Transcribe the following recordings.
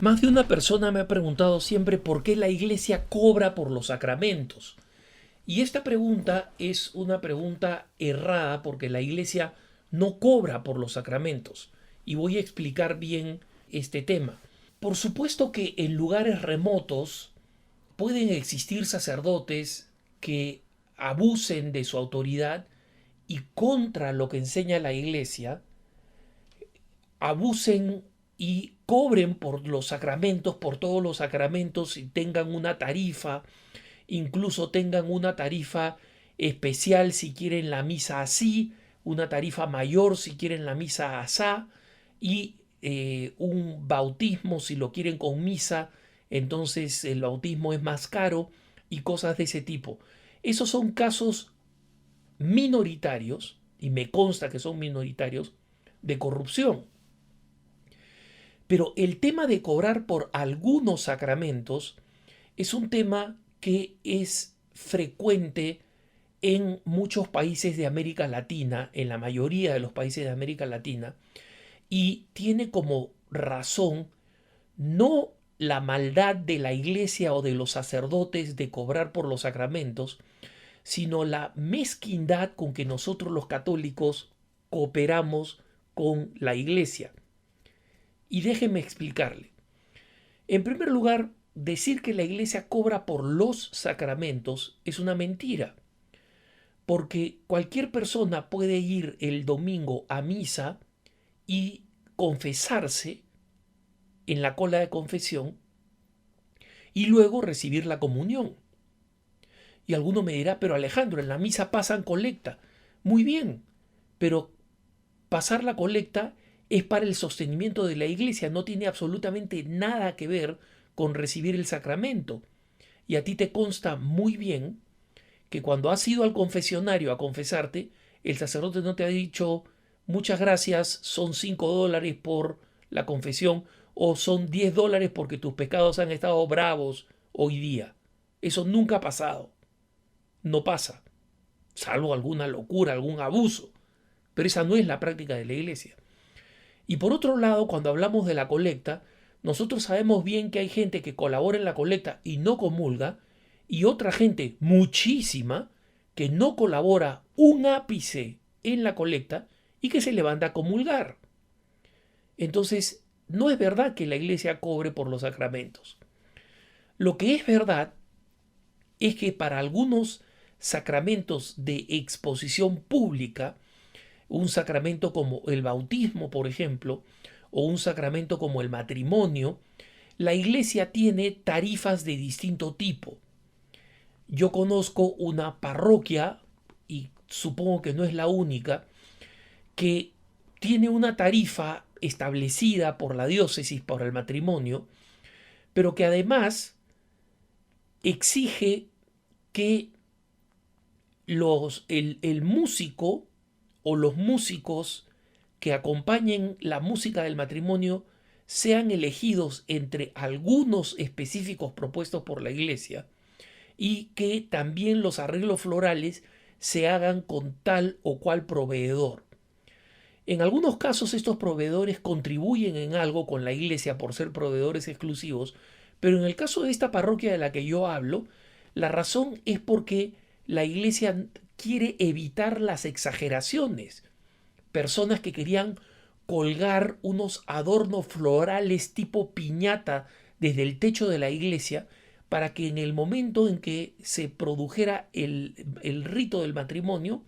Más de una persona me ha preguntado siempre por qué la iglesia cobra por los sacramentos. Y esta pregunta es una pregunta errada porque la iglesia no cobra por los sacramentos. Y voy a explicar bien este tema. Por supuesto que en lugares remotos pueden existir sacerdotes que abusen de su autoridad y contra lo que enseña la iglesia, abusen y cobren por los sacramentos, por todos los sacramentos y tengan una tarifa, incluso tengan una tarifa especial si quieren la misa así, una tarifa mayor si quieren la misa asá y un bautismo si lo quieren con misa, entonces el bautismo es más caro y cosas de ese tipo. Esos son casos minoritarios, y me consta que son minoritarios, de corrupción. Pero el tema de cobrar por algunos sacramentos es un tema que es frecuente en muchos países de América Latina, en la mayoría de los países de América Latina, y tiene como razón no la maldad de la iglesia o de los sacerdotes de cobrar por los sacramentos, sino la mezquindad con que nosotros los católicos cooperamos con la iglesia. Y déjeme explicarle. En primer lugar, decir que la iglesia cobra por los sacramentos es una mentira, porque cualquier persona puede ir el domingo a misa y confesarse en la cola de confesión y luego recibir la comunión. Y alguno me dirá, pero Alejandro, en la misa pasan colecta. Muy bien, pero pasar la colecta es para el sostenimiento de la iglesia, no tiene absolutamente nada que ver con recibir el sacramento. Y a ti te consta muy bien que cuando has ido al confesionario a confesarte, el sacerdote no te ha dicho muchas gracias, son $5 por la confesión o son $10 porque tus pecados han estado bravos hoy día. Eso nunca ha pasado. No pasa, salvo alguna locura, algún abuso. Pero esa no es la práctica de la iglesia. Y por otro lado, cuando hablamos de la colecta, nosotros sabemos bien que hay gente que colabora en la colecta y no comulga, y otra gente, muchísima, que no colabora un ápice en la colecta y que se levanta a comulgar. Entonces, no es verdad que la iglesia cobre por los sacramentos. Lo que es verdad es que para algunos sacramentos de exposición pública, un sacramento como el bautismo, por ejemplo, o un sacramento como el matrimonio, la iglesia tiene tarifas de distinto tipo. Yo conozco una parroquia, y supongo que no es la única, que tiene una tarifa establecida por la diócesis para el matrimonio, pero que además exige que el músico o los músicos que acompañen la música del matrimonio sean elegidos entre algunos específicos propuestos por la iglesia y que también los arreglos florales se hagan con tal o cual proveedor. En algunos casos estos proveedores contribuyen en algo con la iglesia por ser proveedores exclusivos, pero en el caso de esta parroquia de la que yo hablo, la razón es porque la iglesia quiere evitar las exageraciones. Personas que querían colgar unos adornos florales tipo piñata desde el techo de la iglesia para que en el momento en que se produjera el rito del matrimonio,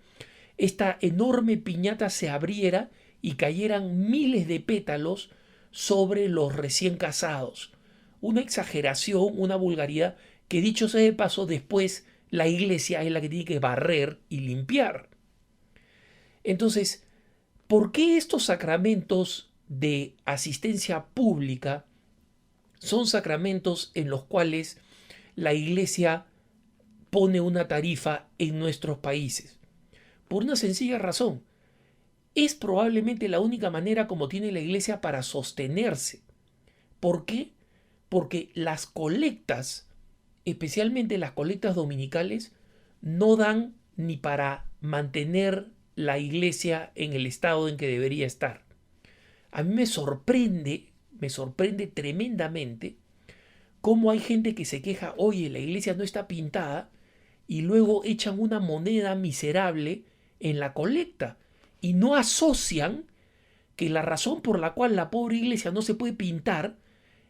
esta enorme piñata se abriera y cayeran miles de pétalos sobre los recién casados. Una exageración, una vulgaridad que, dicho sea de paso, después la iglesia es la que tiene que barrer y limpiar. Entonces, ¿por qué estos sacramentos de asistencia pública son sacramentos en los cuales la iglesia pone una tarifa en nuestros países? Por una sencilla razón. Es probablemente la única manera como tiene la iglesia para sostenerse. ¿Por qué? Porque las colectas, especialmente las colectas dominicales, no dan ni para mantener la iglesia en el estado en que debería estar. A mí me sorprende me sorprende tremendamente cómo hay gente que se queja, oye, la iglesia no está pintada, y luego echan una moneda miserable en la colecta y no asocian que la razón por la cual la pobre iglesia no se puede pintar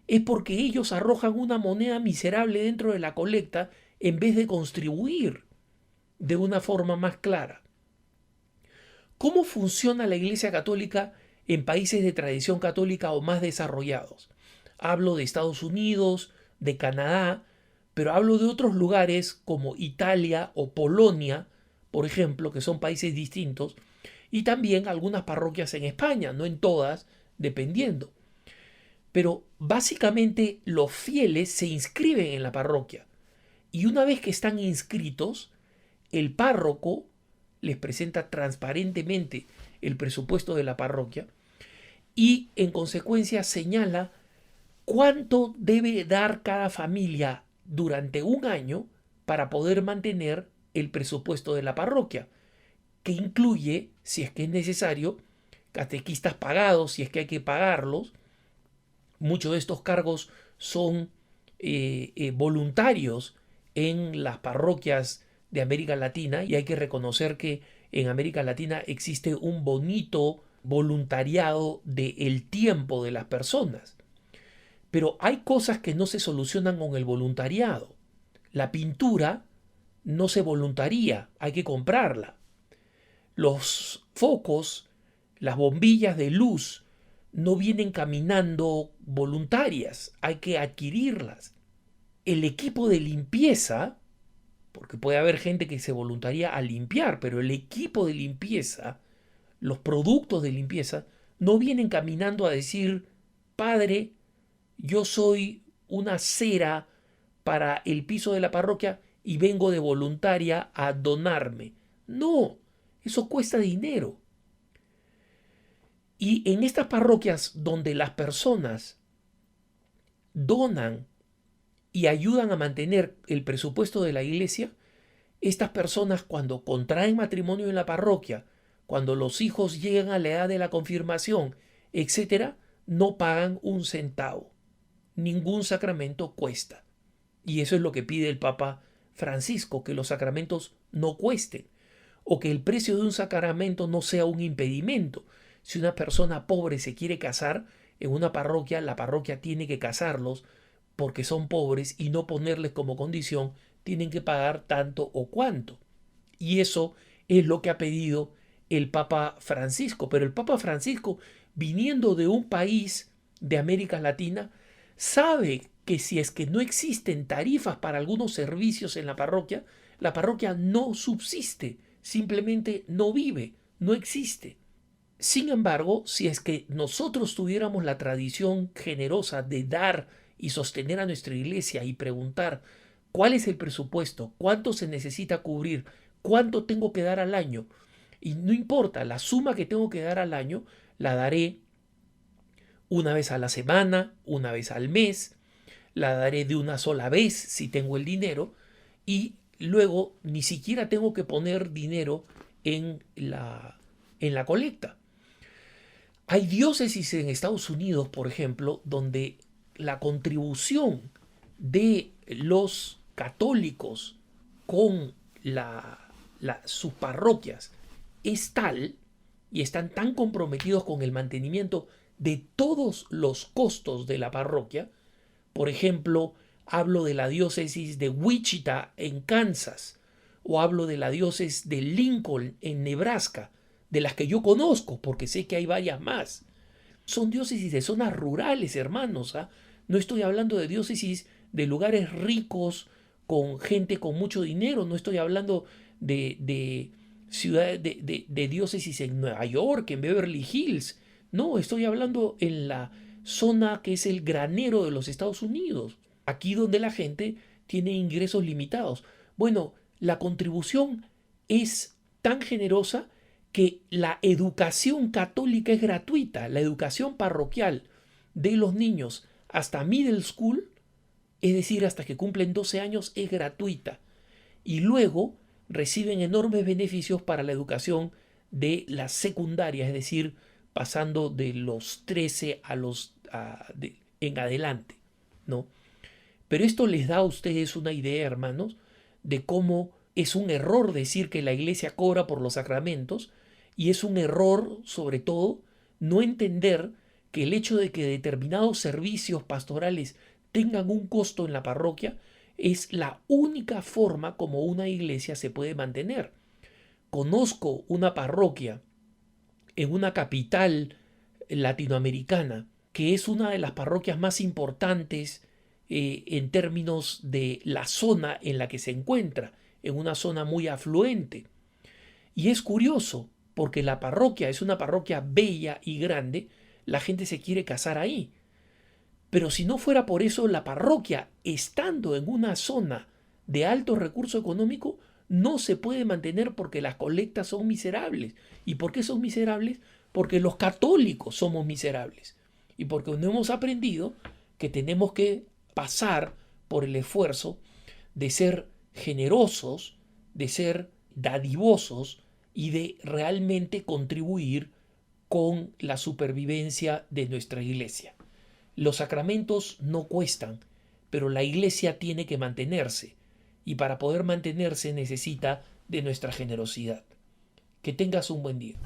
es porque ellos arrojan una moneda miserable dentro de la colecta en vez de contribuir de una forma más clara. ¿Cómo funciona la Iglesia Católica en países de tradición católica o más desarrollados? Hablo de Estados Unidos, de Canadá, pero hablo de otros lugares como Italia o Polonia, por ejemplo, que son países distintos, y también algunas parroquias en España, no en todas, dependiendo. Pero básicamente los fieles se inscriben en la parroquia y una vez que están inscritos, el párroco les presenta transparentemente el presupuesto de la parroquia y en consecuencia señala cuánto debe dar cada familia durante un año para poder mantener el presupuesto de la parroquia, que incluye, si es que es necesario, catequistas pagados, si es que hay que pagarlos. Muchos de estos cargos son voluntarios en las parroquias de América Latina y hay que reconocer que en América Latina existe un bonito voluntariado del tiempo de las personas. Pero hay cosas que no se solucionan con el voluntariado. La pintura no se voluntaría, hay que comprarla. Los focos, las bombillas de luz no vienen caminando voluntarias, hay que adquirirlas. El equipo de limpieza, porque puede haber gente que se voluntaría a limpiar, pero el equipo de limpieza, los productos de limpieza, no vienen caminando a decir, Padre, yo soy una cera para el piso de la parroquia y vengo de voluntaria a donarme. No, eso cuesta dinero. Y en estas parroquias donde las personas donan y ayudan a mantener el presupuesto de la iglesia, estas personas cuando contraen matrimonio en la parroquia, cuando los hijos llegan a la edad de la confirmación, etcétera, no pagan un centavo. Ningún sacramento cuesta. Y eso es lo que pide el Papa Francisco, que los sacramentos no cuesten, o que el precio de un sacramento no sea un impedimento. Si una persona pobre se quiere casar en una parroquia, la parroquia tiene que casarlos porque son pobres y no ponerles como condición tienen que pagar tanto o cuanto. Y eso es lo que ha pedido el Papa Francisco. Pero el Papa Francisco, viniendo de un país de América Latina, sabe que si es que no existen tarifas para algunos servicios en la parroquia no subsiste, simplemente no vive, no existe. Sin embargo, si es que nosotros tuviéramos la tradición generosa de dar y sostener a nuestra iglesia y preguntar cuál es el presupuesto, cuánto se necesita cubrir, cuánto tengo que dar al año, y no importa, la suma que tengo que dar al año la daré una vez a la semana, una vez al mes, la daré de una sola vez si tengo el dinero y luego ni siquiera tengo que poner dinero en la colecta. Hay diócesis en Estados Unidos, por ejemplo, donde la contribución de los católicos con sus parroquias es tal y están tan comprometidos con el mantenimiento de todos los costos de la parroquia. Por ejemplo, hablo de la diócesis de Wichita en Kansas o hablo de la diócesis de Lincoln en Nebraska, de las que yo conozco porque sé que hay varias más. Son diócesis de zonas rurales, hermanos. No estoy hablando de diócesis de lugares ricos con gente con mucho dinero. No estoy hablando de ciudades de diócesis en Nueva York, en Beverly Hills. No, estoy hablando en la zona que es el granero de los Estados Unidos. Aquí donde la gente tiene ingresos limitados. Bueno, la contribución es tan generosa que la educación católica es gratuita. La educación parroquial de los niños hasta middle school, es decir, hasta que cumplen 12 años, es gratuita. Y luego reciben enormes beneficios para la educación de la secundaria, es decir, pasando de los 13 a los en adelante, ¿no? Pero esto les da a ustedes una idea, hermanos, de cómo es un error decir que la iglesia cobra por los sacramentos, y es un error, sobre todo, no entender que el hecho de que determinados servicios pastorales tengan un costo en la parroquia es la única forma como una iglesia se puede mantener. Conozco una parroquia en una capital latinoamericana que es una de las parroquias más importantes en términos de la zona en la que se encuentra, en una zona muy afluente. Y es curioso, porque la parroquia es una parroquia bella y grande, la gente se quiere casar ahí. Pero si no fuera por eso, la parroquia, estando en una zona de alto recurso económico, no se puede mantener porque las colectas son miserables. ¿Y por qué son miserables? Porque los católicos somos miserables. Y porque no hemos aprendido que tenemos que pasar por el esfuerzo de ser generosos, de ser dadivosos y de realmente contribuir con la supervivencia de nuestra iglesia. Los sacramentos no cuestan, pero la iglesia tiene que mantenerse, y para poder mantenerse necesita de nuestra generosidad. Que tengas un buen día.